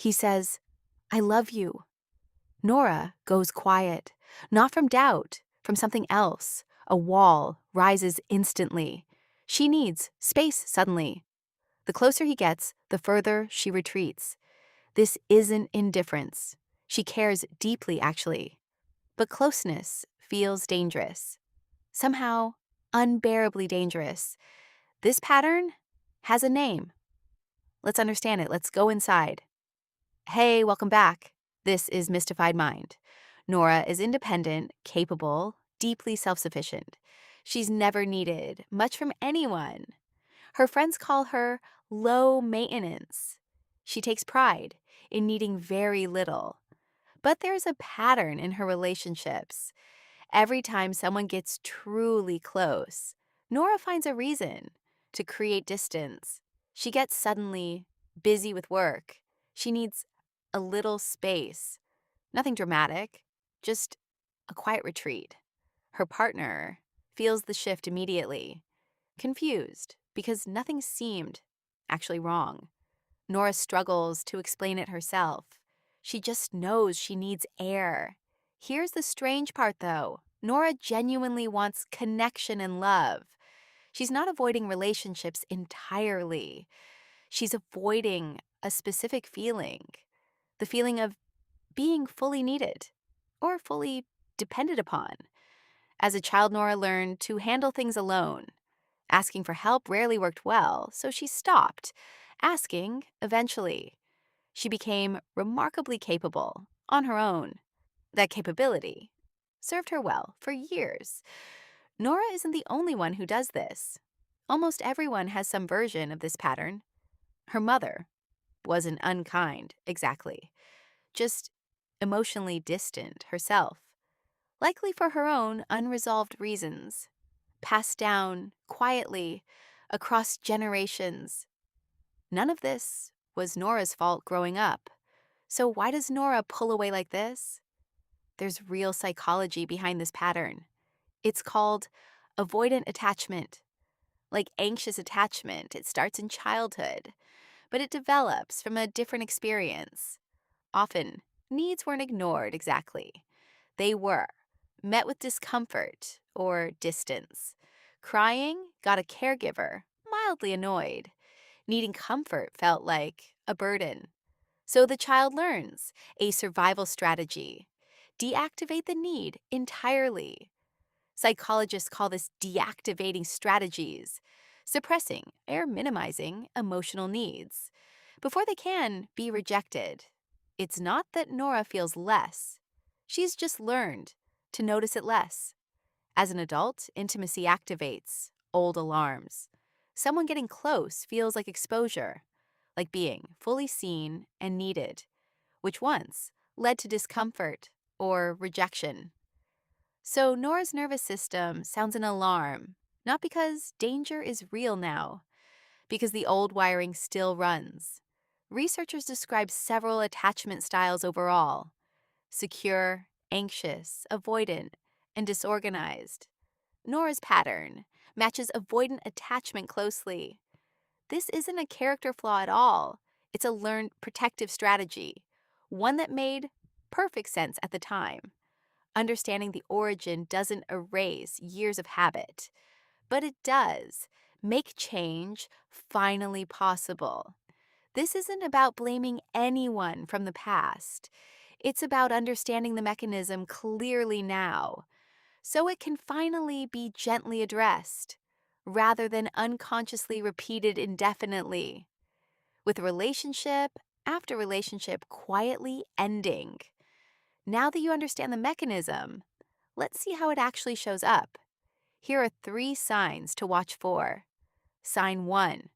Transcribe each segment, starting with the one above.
He says, "I love you." Nora goes quiet, not from doubt, from something else. A wall rises instantly. She needs space suddenly. The closer he gets, the further she retreats. This isn't indifference. She cares deeply, actually. But closeness feels dangerous. Somehow, unbearably dangerous. This pattern has a name. Let's understand it. Let's go inside. Hey, welcome back. This is Mystified Mind. Nora is independent, capable, deeply self-sufficient. She's never needed much from anyone. Her friends call her low maintenance. She takes pride in needing very little. But there's a pattern in her relationships. Every time someone gets truly close, Nora finds a reason to create distance. She gets suddenly busy with work. She needs a little space. Nothing dramatic, just a quiet retreat. Her partner feels the shift immediately, confused because nothing seemed actually wrong. Nora struggles to explain it herself. She just knows she needs air. Here's the strange part, though. Nora genuinely wants connection and love. She's not avoiding relationships entirely. She's avoiding a specific feeling, the feeling of being fully needed or fully depended upon. As a child, Nora learned to handle things alone. Asking for help rarely worked well, so she stopped asking eventually. She became remarkably capable on her own. That capability served her well for years. Nora isn't the only one who does this. Almost everyone has some version of this pattern. Her mother wasn't unkind, exactly, just emotionally distant herself, likely for her own unresolved reasons, passed down quietly across generations. None of this was Nora's fault growing up. So why does Nora pull away like this? There's real psychology behind this pattern. It's called avoidant attachment. Like anxious attachment, it starts in childhood, but it develops from a different experience. Often, needs weren't ignored exactly. They were met with discomfort or distance. Crying got a caregiver mildly annoyed. Needing comfort felt like a burden. So the child learns a survival strategy. Deactivate the need entirely. Psychologists call this deactivating strategies, suppressing or minimizing emotional needs before they can be rejected. It's not that Nora feels less. She's just learned to notice it less. As an adult, intimacy activates old alarms. Someone getting close feels like exposure, like being fully seen and needed, which once led to discomfort or rejection. So Nora's nervous system sounds an alarm, not because danger is real now, because the old wiring still runs. Researchers describe several attachment styles overall: secure, anxious, avoidant, and disorganized. Nora's pattern matches avoidant attachment closely. This isn't a character flaw at all. It's a learned protective strategy, one that made perfect sense at the time. Understanding the origin doesn't erase years of habit, but it does make change finally possible. This isn't about blaming anyone from the past. It's about understanding the mechanism clearly now, so it can finally be gently addressed, rather than unconsciously repeated indefinitely, with relationship after relationship quietly ending. Now that you understand the mechanism, let's see how it actually shows up. Here are 3 signs to watch for. Sign 1.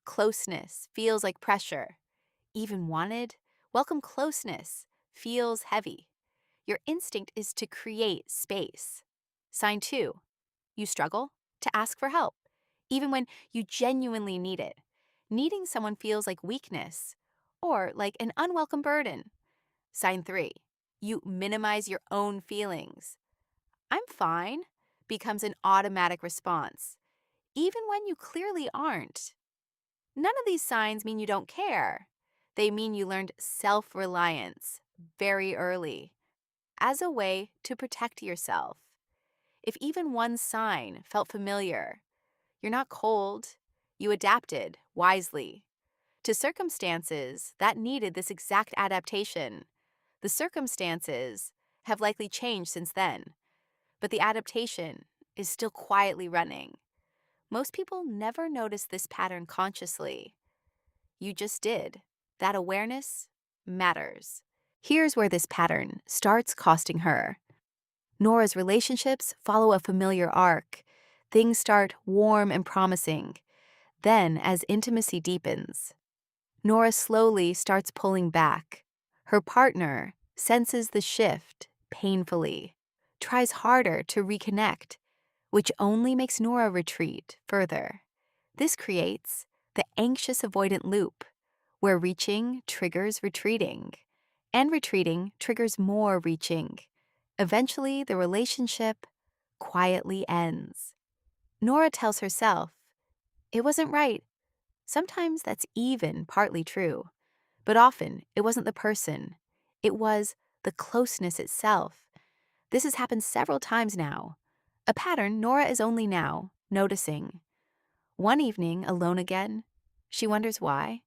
Closeness feels like pressure. Even wanted, welcome closeness feels heavy. Your instinct is to create space. Sign 2. You struggle to ask for help, even when you genuinely need it. Needing someone feels like weakness or like an unwelcome burden. Sign 3. You minimize your own feelings. "I'm fine" becomes an automatic response, even when you clearly aren't. None of these signs mean you don't care. They mean you learned self-reliance very early as a way to protect yourself. If even one sign felt familiar, you're not cold, you adapted wisely to circumstances that needed this exact adaptation. The circumstances have likely changed since then, but the adaptation is still quietly running. Most people never notice this pattern consciously. You just did. That awareness matters. Here's where this pattern starts costing her. Nora's relationships follow a familiar arc. Things start warm and promising. Then, as intimacy deepens, Nora slowly starts pulling back. Her partner senses the shift painfully, tries harder to reconnect, which only makes Nora retreat further. This creates the anxious-avoidant loop, where reaching triggers retreating, and retreating triggers more reaching. Eventually, the relationship quietly ends. Nora tells herself, "It wasn't right." Sometimes that's even partly true, but often it wasn't the person. It was the closeness itself. This has happened several times now, a pattern Nora is only now noticing. One evening, alone again, she wonders why.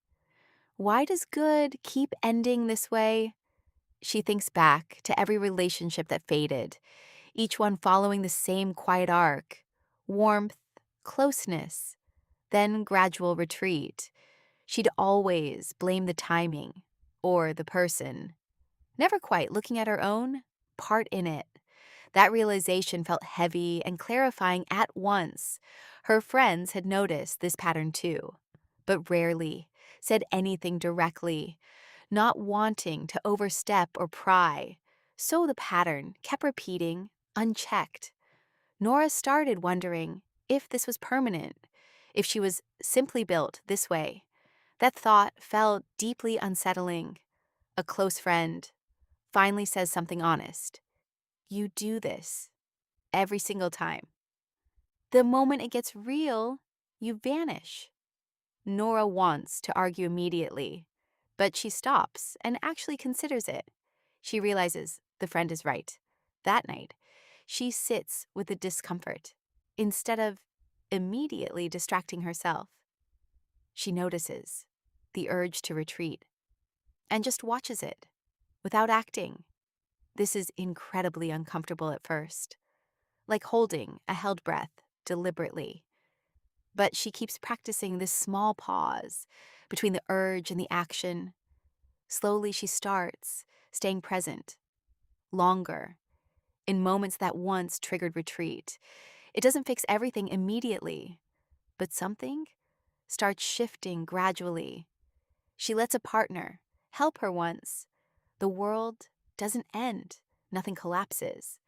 Why does good keep ending this way? She thinks back to every relationship that faded, each one following the same quiet arc: warmth, closeness, then gradual retreat. She'd always blame the timing or the person, never quite looking at her own part in it. That realization felt heavy and clarifying at once. Her friends had noticed this pattern too, but rarely said anything directly, not wanting to overstep or pry. So the pattern kept repeating, unchecked. Nora started wondering if this was permanent, if she was simply built this way. That thought felt deeply unsettling. A close friend finally says something honest. "You do this every single time. The moment it gets real, you vanish." Nora wants to argue immediately, but she stops and actually considers it. She realizes the friend is right. That night, she sits with the discomfort instead of immediately distracting herself. She notices the urge to retreat and just watches it without acting. This is incredibly uncomfortable at first, like holding a held breath deliberately. But she keeps practicing this small pause between the urge and the action. Slowly, she starts staying present, longer, in moments that once triggered retreat. It doesn't fix everything immediately, but something starts shifting gradually. She lets a partner help her once. The world doesn't end. Nothing collapses.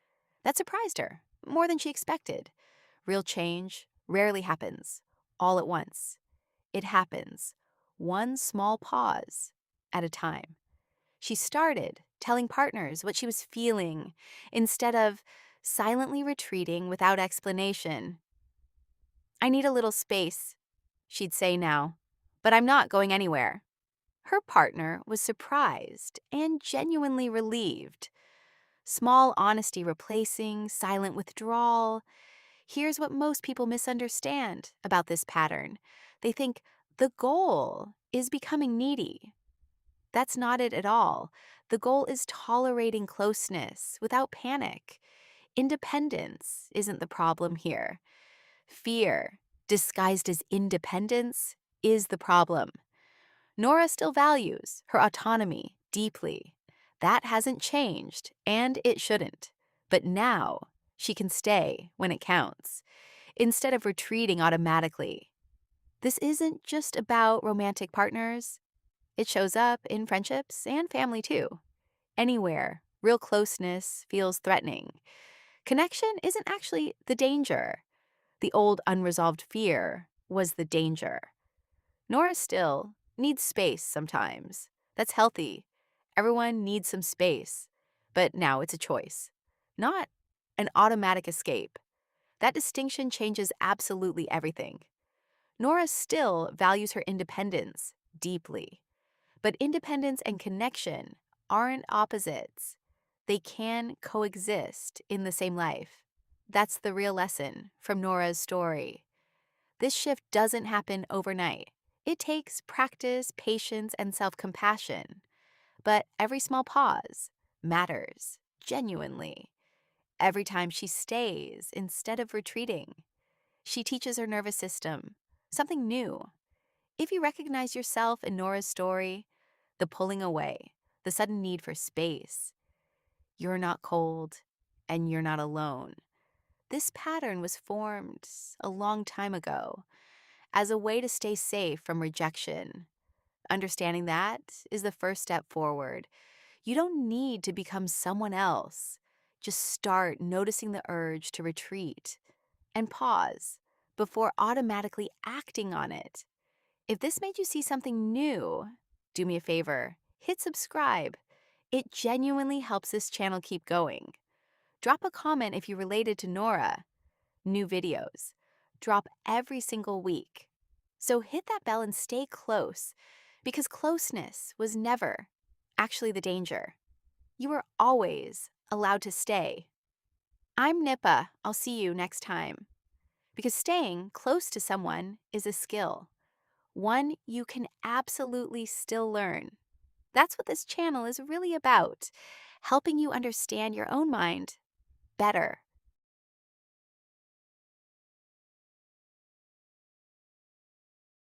That surprised her more than she expected. Real change rarely happens all at once. It happens one small pause at a time. She started telling partners what she was feeling instead of silently retreating without explanation. "I need a little space," she'd say now, "but I'm not going anywhere." Her partner was surprised and genuinely relieved. Small honesty replacing silent withdrawal. Here's what most people misunderstand about this pattern. They think the goal is becoming needy. That's not it at all. The goal is tolerating closeness without panic. Independence isn't the problem here. Fear, disguised as independence, is the problem. Nora still values her autonomy deeply. That hasn't changed, and it shouldn't. But now she can stay when it counts, instead of retreating automatically. This isn't just about romantic partners. It shows up in friendships and family too. Anywhere real closeness feels threatening, connection isn't actually the danger. The old unresolved fear was the danger. Nora still needs space sometimes. That's healthy. Everyone needs some space. But now it's a choice, not an automatic escape. That distinction changes absolutely everything. Nora still values her independence deeply, But independence and connection aren't opposites. They can coexist in the same life. That's the real lesson from Nora's story. This shift doesn't happen overnight. It takes practice, patience, and self-compassion. But every small pause matters, genuinely. Every time she stays instead of retreating, she teaches her nervous system something new. If you recognize yourself in Nora's story, the pulling away, the sudden need for space, you're not cold and you're not alone. This pattern was formed a long time ago as a way to stay safe from rejection. Understanding that is the first step forward. You don't need to become someone else. Just start noticing the urge to retreat and pause before automatically acting on it. If this made you see something new, do me a favor, hit subscribe. It genuinely helps this channel keep going. Drop a comment if you related to Nora. New videos drop every single week. So hit that bell and stay close, because closeness was never actually the danger. You are always allowed to stay. I'm Nipa. I'll see you next time. Because staying close to someone is a skill, one you can absolutely still learn. That's what this channel is really about, helping you understand your own mind better.